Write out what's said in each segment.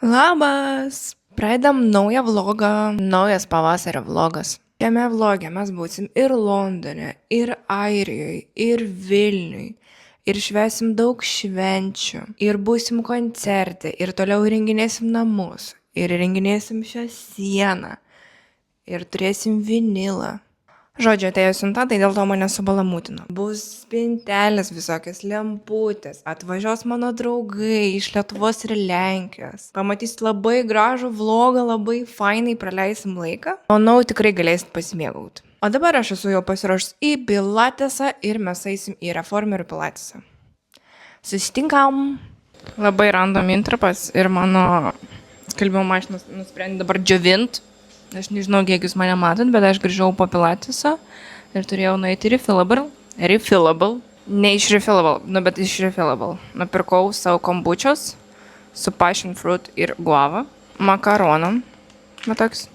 Labas! Pradedam naują vlogą, naujas pavasario vlogas. Šiame vloge mes būsim ir Londone, ir Airijoje, ir Vilniuj. Ir švęsim daug švenčių. Ir būsim koncerte. Ir toliau renginėsim namus. Ir renginėsim šią sieną. Ir turėsim vinilą. Žodžiu, atėjo siunta, tai dėl to mane subalamūtino. Bus spintelės visokios, lemputės, atvažiuos mano draugai iš Lietuvos ir Lenkijos. Pamatysit labai gražų vlogą, labai fainai praleisim laiką. Manau, tikrai galėsit pasimėgauti. O dabar aš esu jau pasiruošus į pilatesą ir mes eisim į reformerių pilatesą. Susitinkam! Labai random intrapas ir mano skalbimo mašinas nusprendė dabar džiovint. Aš nežinau, kiek jūs mane matot, bet aš grįžau po pilatesą ir turėjau nueiti refillable. Ne iš refillable, bet iš refillable. Nupirkau savo kombučios su passion fruit ir guava, makaronam. Va toks.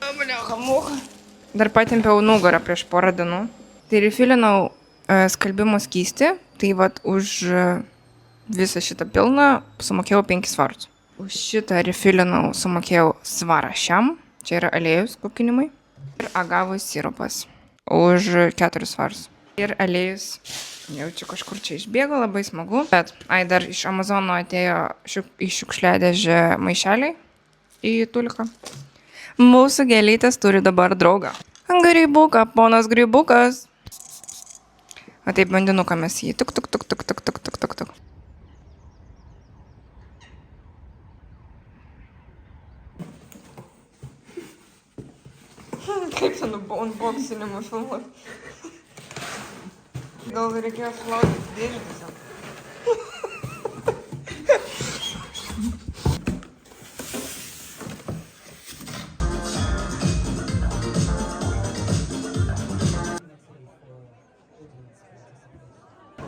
Dar patempiau nugarą prieš porą dienų. Tai refillinau skalbimo skystį, tai vat už visą šitą pilną sumokėjau 5 svarus. Už šitą refillinau sumokėjau svarą šiam. Čia yra aliejus kukinimai. Ir agavos sirupas už 4 svarus. Ir aliejus jaučiu kažkur čia išbėgo, labai smagu. Bet, dar iš Amazono atėjo į šiukšliadėžę maišeliai į tuliką. Mūsų gėlytės turi dabar draugą. Grybuką, ponas Grybukas. O taip bandinuką mes jį. Tuk. Kaip ten unboxinimą filmuot? Gal reikėjo sulaukti dėžį tiesiog.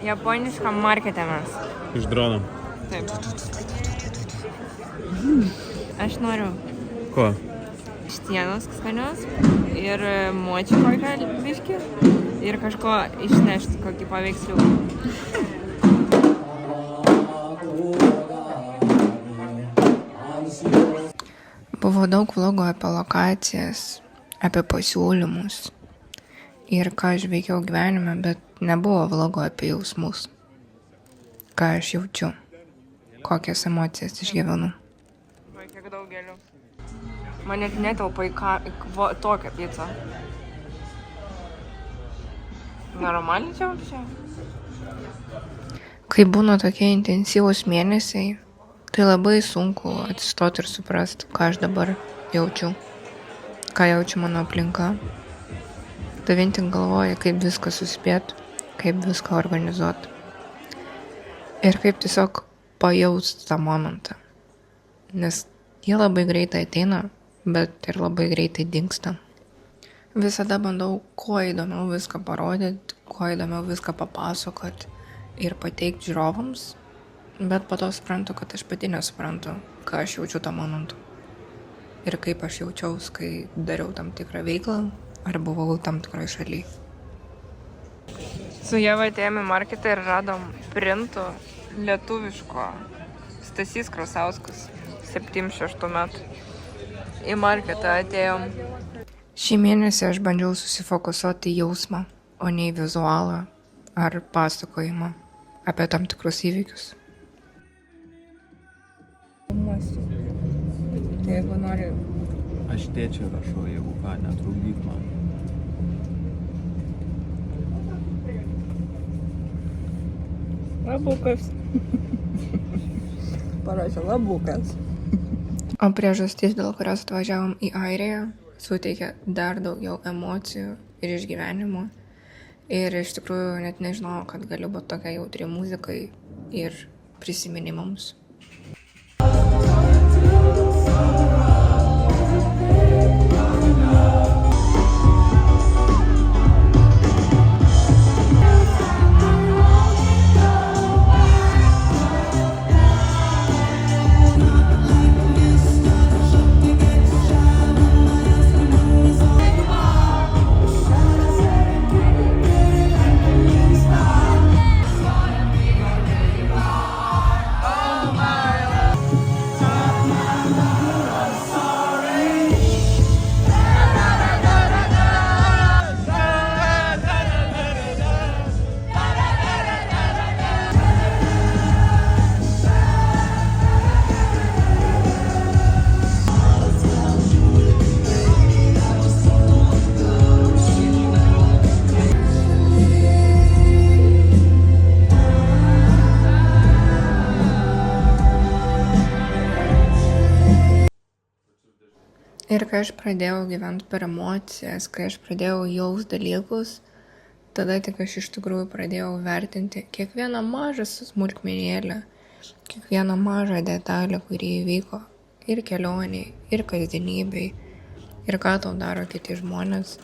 Japoniškam markete mes. Iš drono. Taip. Aš noriu. Ko? Štienos skanios ir močį kokią biškį ir kažko išnešti, kokį paveiksliuką. Buvo daug vlogų apie lokacijas, apie pasiūlymus ir ką aš veikiau gyvenime, bet nebuvo vlogų apie jausmus. Ką aš jaučiu, kokias emocijas išgyvenu. Kiek daug gėlių. Man net netelpa į tokią pizzą. Normaliai čia apšia? Kai būna tokie intensyvūs mėnesiai, tai labai sunku atsistoti ir suprasti, ką aš dabar jaučiu. Ką jaučia mano aplinka. Tai vien tik galvoja, kaip viską suspėti, kaip viską organizuoti. Ir kaip tiesiog pajausti tą momentą. Nes jie labai greitai ateina, bet ir labai greitai dingsta. Visada bandau kuo įdomiau viską parodyti, kuo įdomiau viską papasakoti ir pateikti žiūrovams, bet po to suprantu, kad aš pati nesuprantu, ką aš jaučiu tą momentu. Ir kaip aš jaučiaus, kai dariau tam tikrą veiklą ar buvau tam tikrai šaly. Su Ieva atėjome į marketą ir radom printų lietuviško Stasys Krasauskas 76 metų. Į marketą atėjom. Šį mėnesį aš bandžiau susifokusuoti į jausmą, o ne į vizualą ar pasakojimą apie tam tikrus įvykius. Tai jeigu nori... Aš tėčią rašau, jeigu ką, netrukdyk man. Labukas. Parašė labukas. O priežastis, dėl kurios atvažiavom į Airiją, suteikia dar daugiau emocijų ir išgyvenimų. Ir iš tikrųjų net nežinau, kad galiu būti tokia jautri muzikai ir prisiminimams. Ir kai aš pradėjau gyventi per emocijas, kai aš pradėjau jaus dalykus, tada tik aš iš tikrųjų pradėjau vertinti kiekvieną mažą smulkmenėlę, kiekvieną mažą detalę, kuri įvyko ir kelioniai, ir kasdienybei, ir ką tau daro kiti žmonės.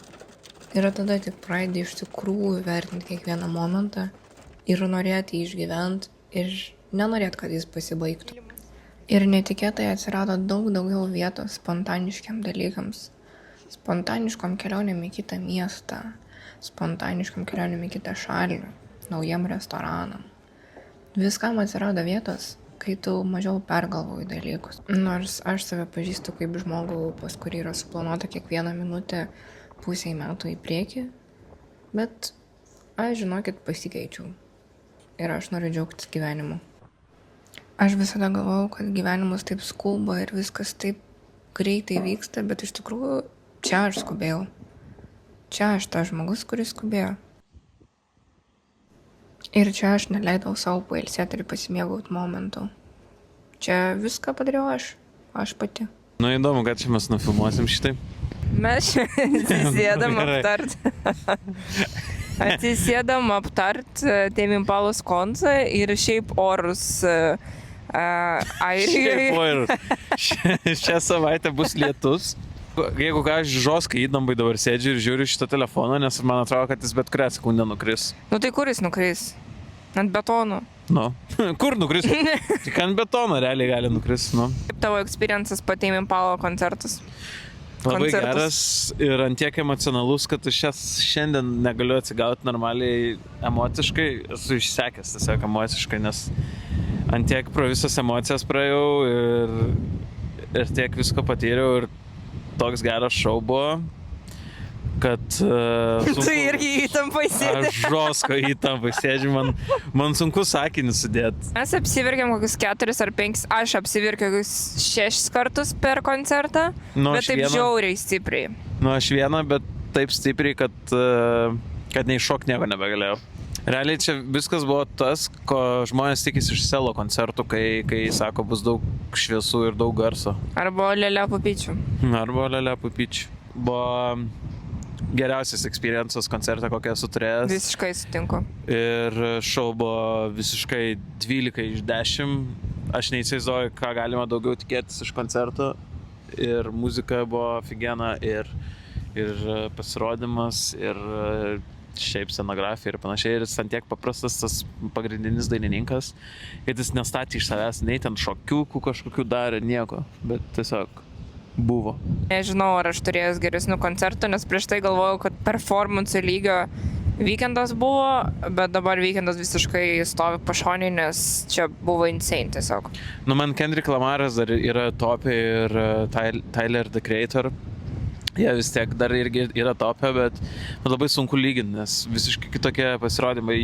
Ir tada tik pradedi iš tikrųjų vertinti kiekvieną momentą ir norėti išgyventi ir nenorėti, kad jis pasibaigtų. Ir netikėtai atsirado daug daugiau vietos spontaniškiam dalykams, spontaniškom kelionėm į kitą miestą, spontaniškom kelionėm į kitą šalį, naujam restoranam. Viskam atsirado vietos, kai tu mažiau pergalvoji dalykus. Nors aš save pažįstu kaip žmogų, pas kurį yra suplanuota kiekvieną minutę pusiai metų į priekį, bet aš, žinokit, pasikeičiau. Ir aš noriu džiaugtis gyvenimu. Aš visada galvojau, kad gyvenimas taip skuba ir viskas taip greitai vyksta, bet iš tikrųjų čia aš skubėjau. Čia aš tas žmogus, kuris skubėjo. Ir čia aš neleidau savo pailsėti ir pasimėgauti momentu. Čia viską padariau aš pati. Nu įdomu, kad čia mes nufilmuosim šitai. Mes čia atsisėdam aptart. Atsisėdam aptart Tame Impalos koncą ir šiaip orus Airijoje. Šią savaitę bus lietus. Jeigu ką, aš Žoskai įdambai dabar sėdžiu ir žiūriu šitą telefoną, nes man atrodo, kad jis bet kurią sekundę nukris. Nu tai kur jis nukris? Ant betono. Nu, kur nukris? Tik ant betono realiai gali nukris, nu. Kaip tavo experiences po Tame Impalo koncertus? Labai geras ir antiek emocionalus, kad aš šiandien negaliu atsigauti normaliai emociškai. Esu išsekęs tiesiog emociškai, nes antiek pro visas emocijas praėjau ir tiek visko patyriau ir toks geras šou buvo, kad... Tu irgi įtampai sėdė. Aš Žosko įtampai sėdžiu, man sunku sakinį sudėti. Mes apsiverkėm kokius 4 ar 5, aš apsiverkiau kokius 6 kartus per koncertą, bet taip žiauriai stipriai. Nu, aš vieną, bet taip stipriai, kad nei šok nieko nebegalėjau. Realiai čia viskas buvo tas, ko žmonės tikisi iš Selo koncertų, kai sako, bus daug šviesų ir daug garso. Arba lele pupyčių. Buvo geriausias experiences koncertą, kokią esu turėjęs. Visiškai sutinku. Ir šou buvo visiškai 12 iš 10. Aš neįsivaizduoju, ką galima daugiau tikėtis iš koncerto. Ir muzika buvo ofigiena, ir pasirodymas, ir šiaip scenografija ir panašiai. Ir jis tiek paprastas tas pagrindinis dainininkas, kad jis nestatė iš savęs, nei ten šokiukų kažkokių darė, nieko, bet tiesiog buvo. Nežinau, ar aš turėjęs geresnių koncertų, nes prieš tai galvojau, kad performance lygio Weekendas buvo, bet dabar Weekendas visiškai stovi pašonį, nes čia buvo insane tiesiog. Nu, man Kendrick Lamaras dar yra topė ir Tyler, The Creator. Jie vis tiek dar irgi yra topė, bet labai sunku lyginti, nes visiškai kitokie pasirodymai.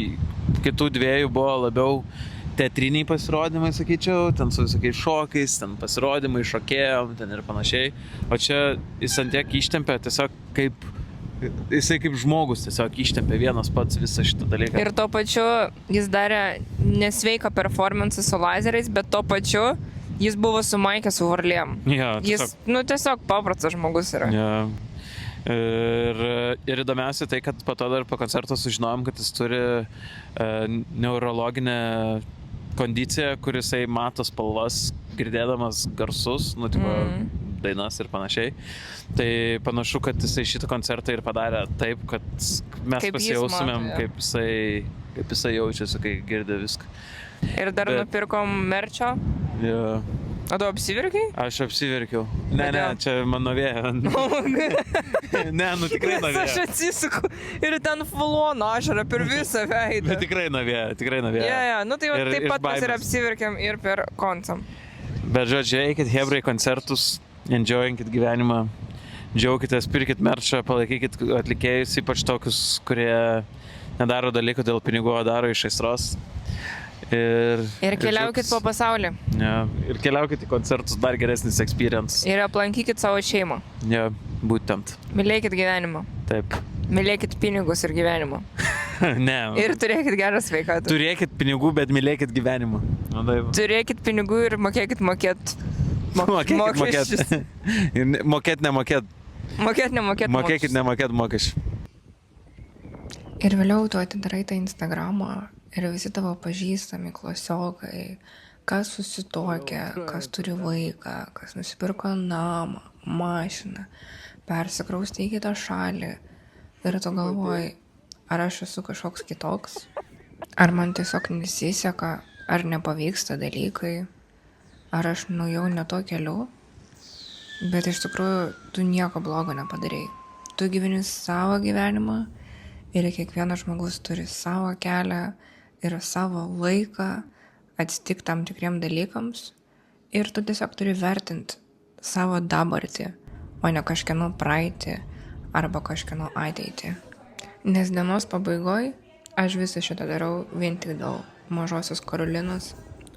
Kitų dviejų buvo labiau teatriniai pasirodymai, sakyčiau, ten su visokiais šokiais, ten pasirodymai, šokėjom, ten ir panašiai. O čia jis antiek ištempė tiesiog jisai kaip žmogus tiesiog ištempė vienas pats visą šitą dalyką. Ir tuo pačiu jis darė nesveiką performance su lazeriais, bet tuo pačiu jis buvo su maike su varlėm. Ja, jis, tiesiog paprastas žmogus yra. Ja. Ir įdomiausia tai, kad po to dar po koncerto sužinojom, kad jis turi neurologinę kondiciją, kur jisai mato spalvas, girdėdamas garsus, dainas ir panašiai. Tai panašu, kad jisai šitą koncertą ir padarė taip, kad mes pasijaustumėm, kaip jisai jaučiasi, kai girdė viską. Ir dar nupirkom merčio. Ja. O tu apsiverkiai? Aš apsiverkiau. Ne, čia mano vėja. Ne, tikrai nuo vėja. Aš atsisuku ir ten fulon ašarą per visą veidą. Bet tikrai nuo vėja. Ja, tai taip pat mes ir apsiverkiam ir per koncam. Bet žodžiu, eikit hebrai koncertus, enjoyinkit gyvenimą, džiaukitės, pirkit merčą, palaikykit atlikėjus, ypač tokius, kurie nedaro dalykų dėl pinigų, o daro iš aistros. Ir keliaukit po pasaulį. Ja, ir keliaukit į koncertus, dar geresnis experience. Ir aplankykit savo šeimą. Ja, būtent. Mylėkit gyvenimą. Taip. Mylėkit pinigus ir gyvenimą. Ne. Ir turėkit gerą sveikatą. Turėkit pinigų, bet mylėkit gyvenimą. Turėkit pinigų ir mokėkit mokėt Mokėkit, mokesčius. mokėt. Ir mokėt, nemokėt. Nemokėt Mokėkit, nemokėt mokesčių. Ir vėliau tu atidarai tą Instagramą ir visi tavo pažįstami klasiokai, kas susituokė, kas turi vaiką, kas nusipirko namą, mašiną, persikraustė į kitą šalį. Ir tu galvoji, ar aš esu kažkoks kitoks, ar man tiesiog nesiseka, ar nepavyksta dalykai, ar aš nuėjau ne to keliu. Bet iš tikrųjų tu nieko blogo nepadarei. Tu gyveni savo gyvenimą ir kiekvienas žmogus turi savo kelią ir savo laiką atsitikti tam tikriem dalykams. Ir tu tiesiog turi vertinti savo dabartį, o ne kažkieno praeitį arba kažkieno ateitį. Nes dienos pabaigoj aš visą šitą darau vien tik dėl mažosios Karolinos,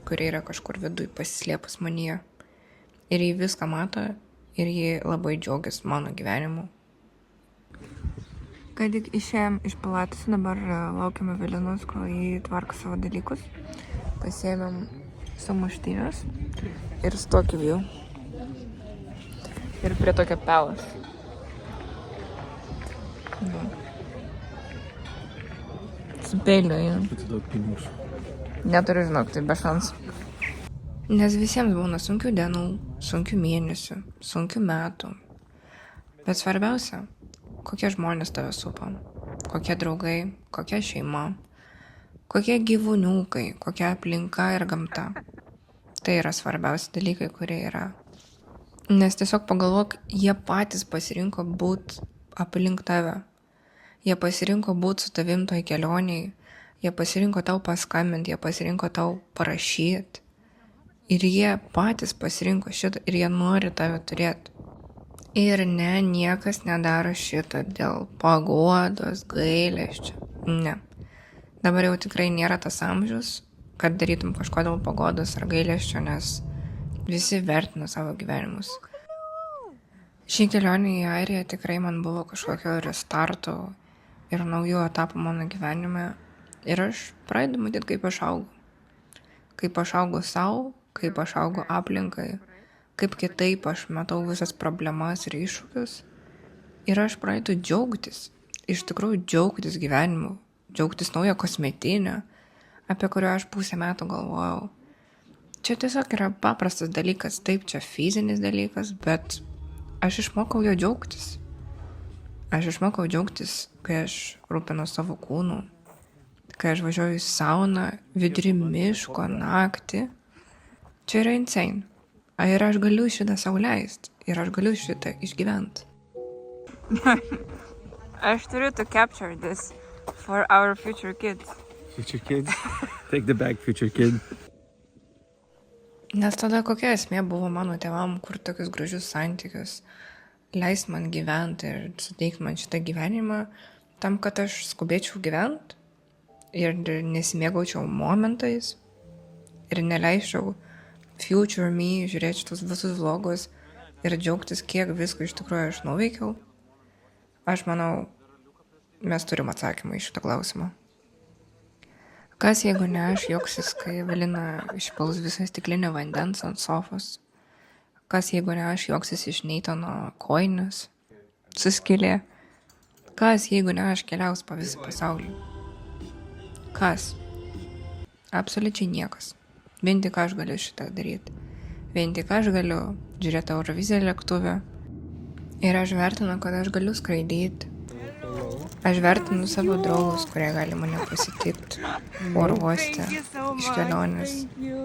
kuri yra kažkur viduj pasislėpus manyje. Ir jį viską mato ir jį labai džiaugiasi mano gyvenimu. Kad tik išėjom iš palatos, dabar laukiame Vėlinos, kol jį tvarko savo dalykus. Pasiėmėm sumuštinius ir su tokiu view. Ir prie tokio pelas. Su peiliu einam. Atiduok pinigus. Neturiu, žinok, tai be šansų. Nes visiems būna sunkių dienų, sunkių mėnesių, sunkių metų. Bet svarbiausia, kokie žmonės tave supa, kokie draugai, kokia šeima, kokie gyvūniukai, kokia aplinka ir gamta. Tai yra svarbiausi dalykai, kurie yra. Nes tiesiog pagalvok, jie patys pasirinko būt aplink tave. Jie pasirinko būt su tavim toj kelioniai, jie pasirinko tau paskambinti, jie pasirinko tau parašyti. Ir jie patys pasirinko šitą ir jie nori tave turėti. Ir ne, niekas nedaro šitą dėl paguodos, gailesčio. Ne. Dabar jau tikrai nėra tas amžius, kad darytum kažko dėl paguodos ar gailesčio, nes visi vertina savo gyvenimus. Šį kelionę į Airiją tikrai man buvo kažkokio restarto ir naujų etapų mano gyvenime. Ir aš pradedu matyti, kaip aš augu. Kaip aš augu savo, kaip aš augu aplinkai, kaip kitaip aš matau visas problemas ir iššūkius. Ir aš pradedu džiaugtis, iš tikrųjų džiaugtis gyvenimu, džiaugtis naują kosmetinę, apie kurią aš pusę metų galvojau. Čia tiesiog yra paprastas dalykas, taip, čia fizinis dalykas, bet aš išmokau jo džiaugtis. Aš išmokau džiaugtis, kai aš rūpinu savo kūnu, kai aš važiuoju į sauną vidury miško naktį. Čia yra insane. Ir aš galiu šitą sau leisti. Ir aš galiu šitą išgyventi. Aš turiu to capture this for our future kids. Future kid. Take the bag, future kid. Nes tada kokia esmė buvo mano tėvam, kur tokius gražius santykius, leist man gyventi ir suteikti man šitą gyvenimą, tam, kad aš skubėčiau gyventi ir nesimėgaučiau momentais ir neleisčiau future me žiūrėti šitus visus vlogus ir džiaugtis, kiek visko iš tikrųjų aš nuveikiau. Aš manau, mes turim atsakymą į šitą klausimą. Kas jeigu ne aš juoksis, kai Evelina išpils visą stiklinę vandens ant sofos? Kas jeigu ne aš juoksis iš Neitono kojinės su skylė? Kas jeigu ne aš keliaus po visą pasaulį? Kas? Absoliučiai niekas. Vien tik aš galiu šitą daryti. Vien tik aš galiu žiūrėti Euroviziją lėktuvę. Ir aš vertinu, kad aš galiu skraidyti. Aš vertinu savo draugus, kurie gali mane pasitikti oro uoste iš kelionės,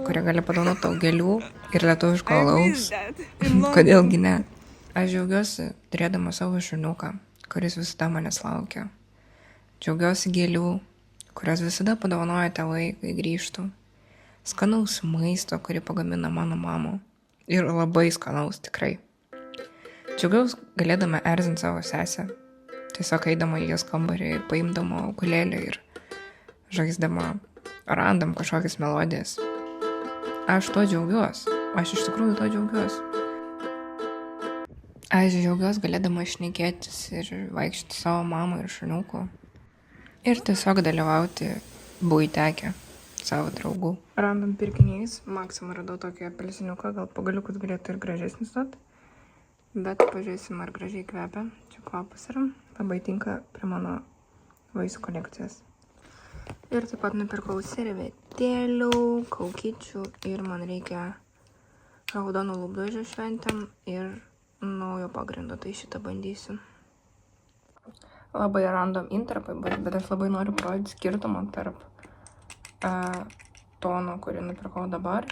kurie gali padovanoti tau gėlių ir lietuviško alaus. Kodėlgi ne? Aš džiaugiuosi turėdama savo šuniuką, kuris visada manęs laukia. Džiaugiuosi gėlių, kurios visada padovanoja tėvai, kai grįžtų. Skanaus maisto, kurį pagamina mano mama. Ir labai skanaus, tikrai. Džiaugiaus galėdama erzinti savo sesę. Tiesiog eidama į jos kambarį ir paimdama ukulėlę ir žaisdama randam kažkokias melodijas. Aš to džiaugiuos. Aš iš tikrųjų to džiaugiuos. Aš džiaugiuos galėdama šnekėtis ir vaikščioti savo mamą ir šuniuku. Ir tiesiog dalyvauti buiteke. savo draugų. Random pirkiniais. Maksimum radau tokį apelsiniuką, gal pagaliukus galėtų ir gražesnis duot. Bet pažiūrėsim, ar gražiai kvepia. Čia kvapas yra. Labai tinka prie mano vaisių kolekcijas. Ir taip pat nupirkau servetėlių, kaukyčių ir man reikia raudonų lūpdažių šventėm ir naujo pagrindo, tai šitą bandysiu. Labai random intarpai, bet aš labai noriu parodyti skirtumą tarp tono, kurį nupirkau dabar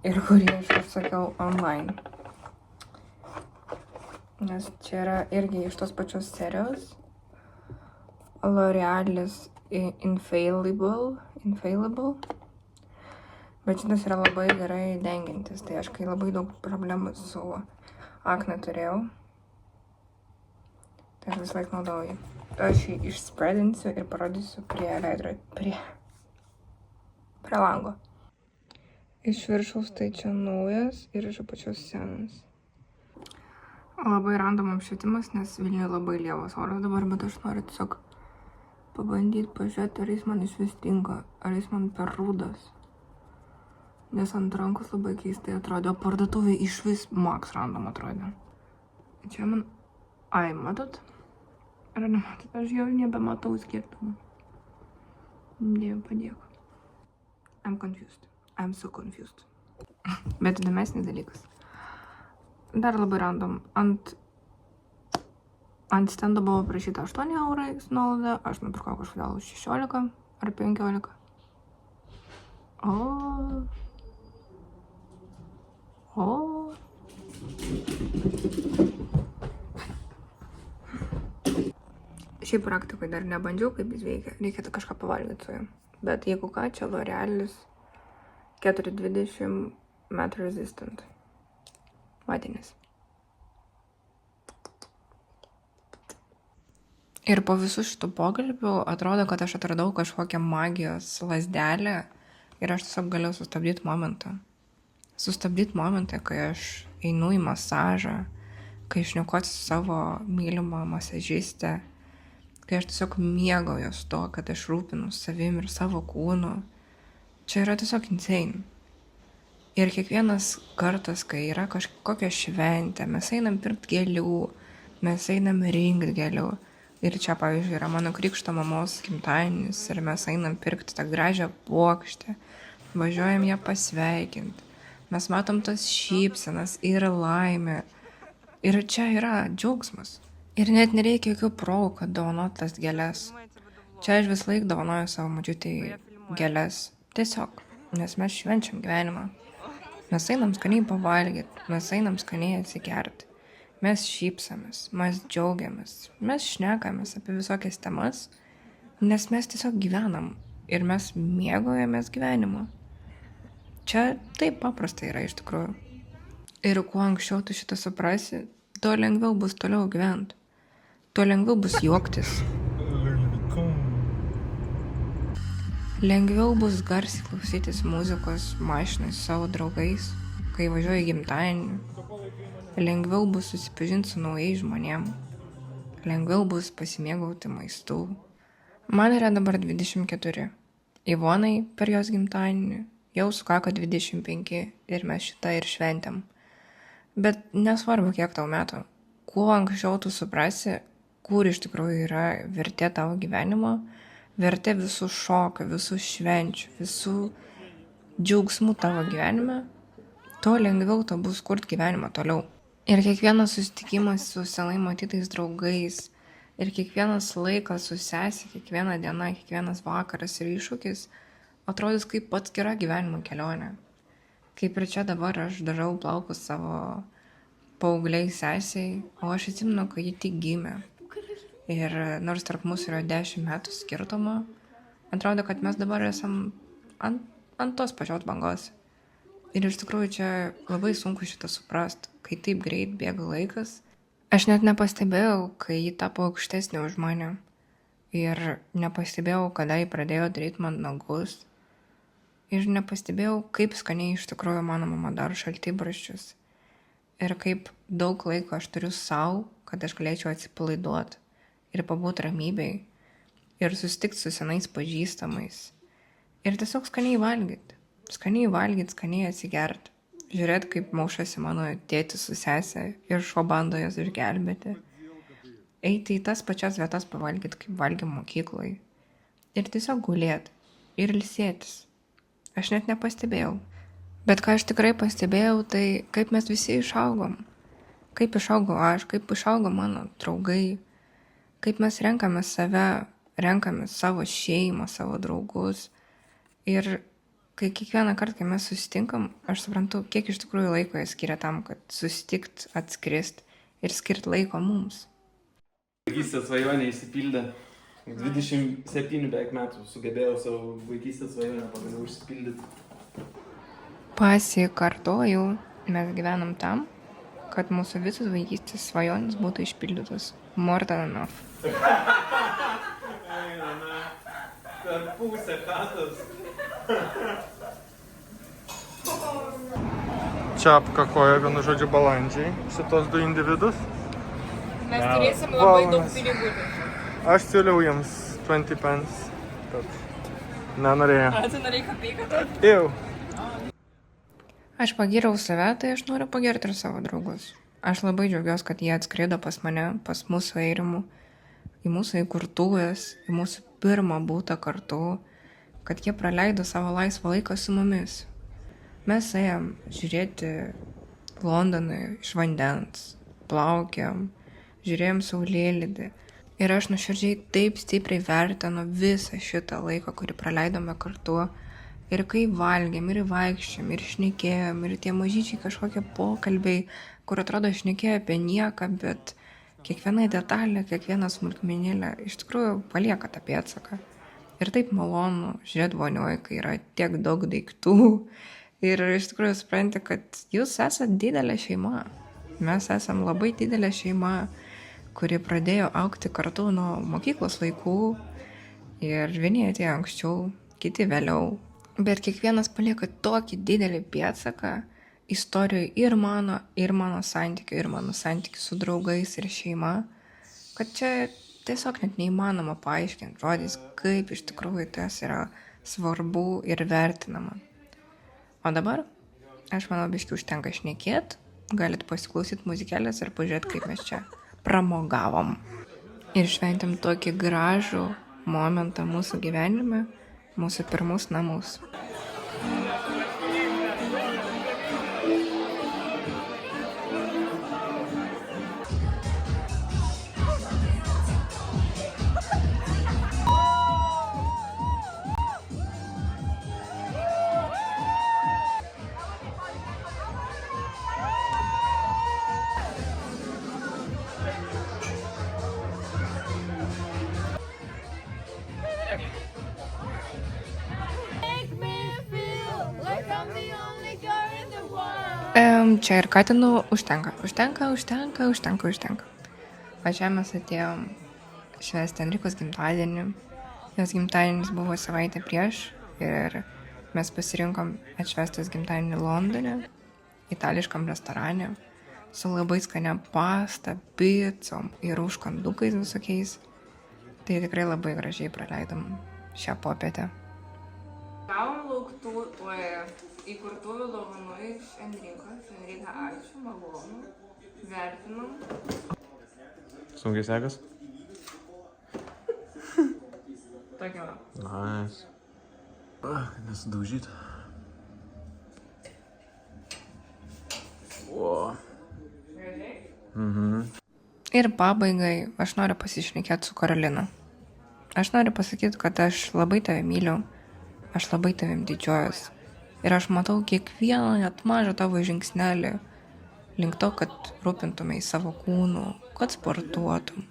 ir kurį aš užsakiau online. Nes čia yra irgi iš tos pačios serijos. L'Orealis Infallible. Bet šitas yra labai gerai dengiantis. Tai aš kai labai daug problemų su akne turėjau, tai aš vis laik naudoju. Aš jį išspreadinsiu ir parodysiu prie veidrodžio, prie lango. Iš viršaus tai čia naujas ir iš apačios senas. Labai random apšvietimas, nes Vilniuje labai lievas oras dabar, bet aš noriu tiesiog pabandyti pažiūrėti, ar jis man iš vis tinka, ar jis man per rudas. Nes ant rankos labai keistai atrodė, o parduotuvė iš vis max random atrodė. Čia man... Ai, matot? Ar nematot? Aš jau nebematau skirtumų. Dieve padėk. I'm confused. I'm so confused. Bet įdomesnis dalykas. Dar labai random. Ant stendo buvo prašyta 8 eurai su nuolaida, aš nupirkau kažkodėl už 16 ar 15. Šiaip praktikoje dar nebandžiau, kaip jis veikia. Reikėtų kažką pavalgyti su juo. Bet jeigu ką, čia L'Orealis 420 Matte Resistant. Vadinis. Ir po visų šitų pokalbių atrodo, kad aš atradau kažkokią magijos lazdelę ir aš tiesiog galiu sustabdyti momentą. Sustabdyti momentą, kai aš einu į masažą, kai aš šnekuosi su savo mylimą masažistę, kai aš tiesiog mėgaujuos to, kad aš rūpinu savim ir savo kūnu. Čia yra tiesiog insane. Ir kiekvienas kartas, kai yra kažkokia šventė, mes einam pirkti gėlių, mes einam rinkti gėlių. Ir čia, pavyzdžiui, yra mano krikšto mamos gimtadienis ir mes einam pirkti tą gražią puokštę, važiuojam ją pasveikinti. Mes matom tas šypsenas ir laimę. Ir čia yra džiaugsmas. Ir net nereikia jokių progų, kad dovanot tas gėles. Čia aš vis laik dovanoju savo močiutei gėles. Tiesiog, nes mes švenčiam gyvenimą. Mes einam skaniai pavalgyti, mes einam skaniai atsigerti. Mes šypsamės, mes džiaugiamės, mes šnekamės apie visokias temas, nes mes tiesiog gyvenam ir mes mėgaujamės gyvenimu. Čia taip paprastai yra iš tikrųjų. Ir kuo anksčiau tu šitą suprasi, tuo lengviau bus toliau gyventi. Tuo lengviau bus juoktis. Lengviau bus garsiai klausytis muzikos mašinai su savo draugais, kai važiuoji gimtadienį. Lengviau bus susipažinti su naujais žmonėm. Lengviau bus pasimėgauti maistu. Man yra dabar 24. Ivonai per jos gimtadienį jau sukako 25 ir mes šitą ir šventėm. Bet nesvarbu, kiek tau metų. Kuo anksčiau tu suprasi, kur iš tikrųjų yra vertė tavo gyvenimo, vertė visų šokių, visų švenčių, visų džiaugsmų tavo gyvenime, tuo lengviau tau bus kurti gyvenimą toliau. Ir kiekvienas susitikimas su senai matytais draugais, ir kiekvienas laikas su sesė, kiekviena diena, kiekvienas vakaras ir iššūkis atrodys kaip pats gera gyvenimo kelionė. Kaip ir čia dabar aš dažau plaukus savo paaugliai sesiai, o aš atsimenu, kai ji tik gimė. Ir nors tarp mūsų yra 10 metų skirtumo, atrodo, kad mes dabar esam ant tos pačios bangos. Ir iš tikrųjų čia labai sunku šitą suprast, kai taip greit bėga laikas. Aš net nepastebėjau, kai ji tapo aukštesnė už mane. Ir nepastebėjau, kada ji pradėjo daryti man nagus. Ir nepastebėjau, kaip skaniai iš tikrųjų mano mama daro šaltibarščius. Ir kaip daug laiko aš turiu savo, kad aš galėčiau atsipalaiduoti ir pabūti ramybėj. Ir susitikti su senais pažįstamais. Ir tiesiog skaniai valgyti. Skaniai valgyti, skaniai atsigerti. Žiūrėti, kaip maušasi mano tėtis su sesė ir šuo bando jas išgelbėti. Eiti į tas pačias vietas pavalgyti, kaip valgėm mokyklai. Ir tiesiog gulėti. Ir ilsėtis. Aš net nepastebėjau. Bet ką aš tikrai pastebėjau, tai kaip mes visi išaugom. Kaip išaugau aš, kaip išaugo mano draugai. Kaip mes renkamės save, renkamės savo šeimą, savo draugus. Ir kai kiekvieną kartą, kai mes susitinkam, aš suprantu, kiek iš tikrųjų laiko jie skiria tam, kad susitikt, atskristi ir skirti laiko mums. Vaikystės svajonė įsipildė. 27 beveik metų sugebėjau savo vaikystės svajonę pagaliau užsipildyti. Pasikartoju, mes gyvenam tam, kad mūsų visos vaikystės svajonės būtų išpildytos. More than enough. Per pusę chatos. Čiapka koja, vienu žodžiu, balandžiai. Šitos du individus. Mes turėsim labai daug pinigų. Aš siūliau jiems 20 pence. Tad nenorėjo. Tu norėjai kapeiką? Jau. Aš pagyriau save, tai aš noriu pagirti ir savo draugus. Aš labai džiaugiuosi, kad jie atskrido pas mane, pas mūsų airimų, į mūsų įkurtuvės, į mūsų pirmą būtą kartu, kad jie praleido savo laisvą laiką su mumis. Mes ėjom žiūrėti Londoną iš vandens, plaukėm, žiūrėjom saulėlydį. Ir aš nuoširdžiai taip stipriai vertinu visą šitą laiką, kurį praleidome kartu. Ir kai valgėm, ir vaikščiam, ir šnekėjom, ir tie mažyčiai kažkokie pokalbiai, kur atrodo šnekėjo apie nieką, bet kiekviena detalė, kiekviena smulkmenėlė iš tikrųjų palieka tą pėdsaką. Ir taip malonu žiūrėti vonioj, kai yra tiek daug daiktų. Ir iš tikrųjų supranti, kad jūs esate didelė šeima. Mes esam labai didelė šeima, kuri pradėjo augti kartu nuo mokyklos laikų. Ir vieni atėjo anksčiau, kiti vėliau. Bet kiekvienas palieka tokį didelį pėdsaką istorijoje ir mano santykių su draugais ir šeima, kad čia tiesiog net neįmanoma paaiškinti žodžiais, kaip iš tikrųjų tas yra svarbu ir vertinama. O dabar, aš manau, biškiai užtenka šnekėti, galit pasiklausyti muzikėlės ir pažiūrėti, kaip mes čia pramogavom. Ir šventėm tokį gražų momentą mūsų gyvenime, mūsų pirmus namus. Čia ir katinų užtenka. O čia mes atėjom švęsti Enrikos gimtadienį. Jos gimtadienis buvo savaitę prieš ir mes pasirinkom atšvęstas gimtadienį Londone, itališkam restorane, su labai skania pasta, picom ir užkandukais visokiais. Tai tikrai labai gražiai praleidom šią popietę. Gavom lauktų įkurtuvių dovanų iš Enrikos. Enrika, ačiū, malonu, vertinam. Sunkiai sekas? Tokia. Nice. Nesudaužyt. Ir pabaigai aš noriu pasišnekėti su Karolina. Aš noriu pasakyti, kad aš labai tave myliu, aš labai tavim didžiuojuosi. Ir aš matau kiekvieną net mažą tavo žingsnelį link to, kad rūpintumai savo kūnu, kad sportuotum,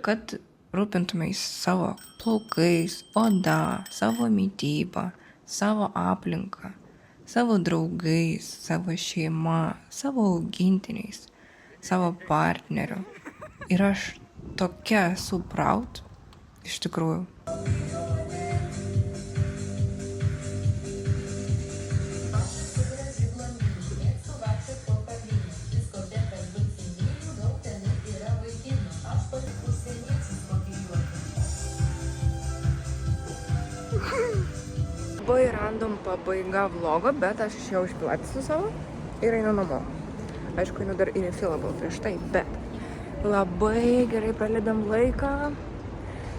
kad rūpintumai savo plaukais, oda, savo mitybą, savo aplinką, savo draugais, savo šeima, savo augintiniais, savo partneriu. Ir aš tokia esu proud, iš tikrųjų. labai random pabaiga vlogo, bet aš išėjau iš pilateso savo ir einu namo. Aišku, einu dar ir į filabą prieš tai, bet labai gerai praleidom laiką.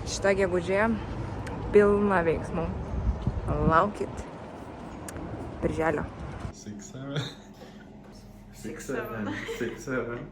Šitą gegužė pilna veiksmų. Laukit birželio. 6, 7. 6, 7.